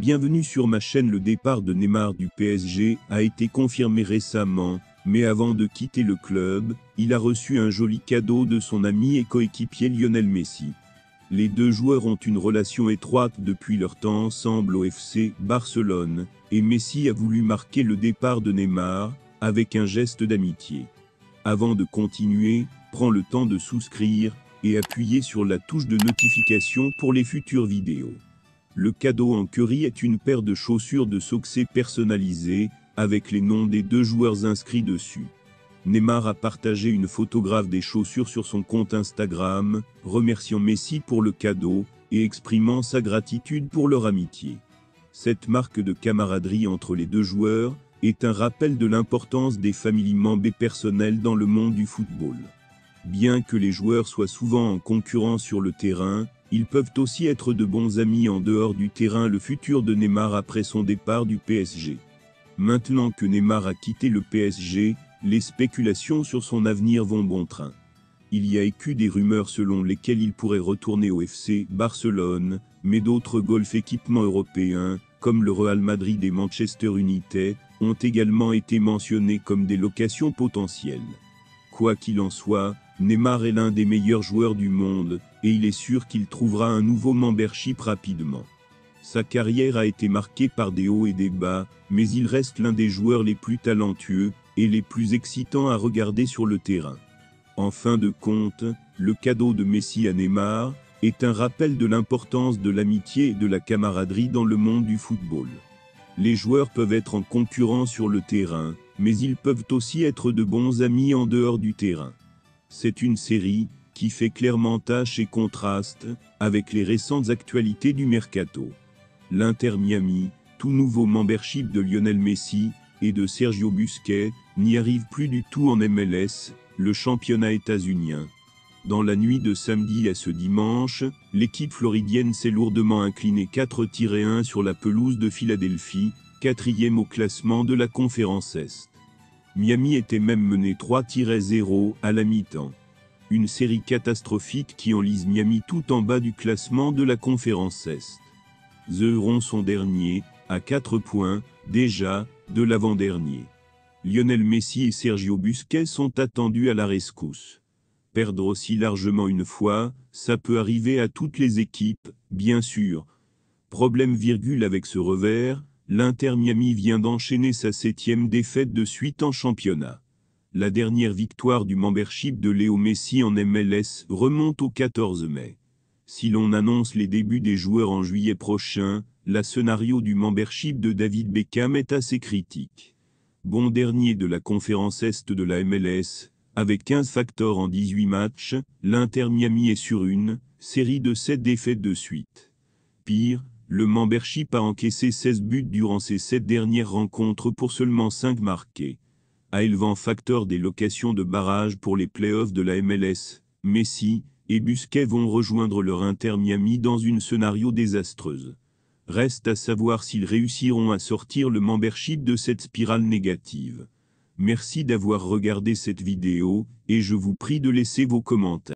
Bienvenue sur ma chaîne. Le départ de Neymar du PSG a été confirmé récemment, mais avant de quitter le club, il a reçu un joli cadeau de son ami et coéquipier Lionel Messi. Les deux joueurs ont une relation étroite depuis leur temps ensemble au FC Barcelone, et Messi a voulu marquer le départ de Neymar, avec un geste d'amitié. Avant de continuer, prends le temps de souscrire, et appuyer sur la touche de notification pour les futures vidéos. Le cadeau en curry est une paire de chaussures de succès personnalisées, avec les noms des deux joueurs inscrits dessus. Neymar a partagé une photographe des chaussures sur son compte Instagram, remerciant Messi pour le cadeau, et exprimant sa gratitude pour leur amitié. Cette marque de camaraderie entre les deux joueurs est un rappel de l'importance des familles membres et personnels dans le monde du football. Bien que les joueurs soient souvent en concurrence sur le terrain, ils peuvent aussi être de bons amis en dehors du terrain. Le futur de Neymar après son départ du PSG. Maintenant que Neymar a quitté le PSG, les spéculations sur son avenir vont bon train. Il y a eu des rumeurs selon lesquelles il pourrait retourner au FC Barcelone, mais d'autres golf équipements européens, comme le Real Madrid et Manchester United, ont également été mentionnés comme des locations potentielles. Quoi qu'il en soit, Neymar est l'un des meilleurs joueurs du monde, et il est sûr qu'il trouvera un nouveau membership rapidement. Sa carrière a été marquée par des hauts et des bas, mais il reste l'un des joueurs les plus talentueux, et les plus excitants à regarder sur le terrain. En fin de compte, le cadeau de Messi à Neymar est un rappel de l'importance de l'amitié et de la camaraderie dans le monde du football. Les joueurs peuvent être en concurrence sur le terrain, mais ils peuvent aussi être de bons amis en dehors du terrain. C'est une série qui fait clairement tâche et contraste avec les récentes actualités du mercato. L'Inter Miami, tout nouveau membership de Lionel Messi et de Sergio Busquets, n'y arrive plus du tout en MLS, le championnat états-unien. Dans la nuit de samedi à ce dimanche, l'équipe floridienne s'est lourdement inclinée 4-1 sur la pelouse de Philadelphie, 4e au classement de la conférence Est. Miami était même mené 3-0 à la mi-temps. Une série catastrophique qui enlise Miami tout en bas du classement de la conférence Est. The Eurons sont derniers, à 4 points, déjà, de l'avant-dernier. Lionel Messi et Sergio Busquets sont attendus à la rescousse. Perdre aussi largement une fois, ça peut arriver à toutes les équipes, bien sûr. Problème avec ce revers, l'Inter Miami vient d'enchaîner sa 7e défaite de suite en championnat. La dernière victoire du membership de Léo Messi en MLS remonte au 14 mai. Si l'on annonce les débuts des joueurs en juillet prochain, le scénario du membership de David Beckham est assez critique. Bon dernier de la conférence Est de la MLS, avec 15 facteurs en 18 matchs, l'Inter Miami est sur une série de 7 défaites de suite. Pire, le membership a encaissé 16 buts durant ces 7 dernières rencontres pour seulement 5 marqués. À élevant facteur des locations de barrage pour les playoffs de la MLS, Messi et Busquets vont rejoindre leur Inter Miami dans une scénario désastreuse. Reste à savoir s'ils réussiront à sortir le membership de cette spirale négative. Merci d'avoir regardé cette vidéo, et je vous prie de laisser vos commentaires.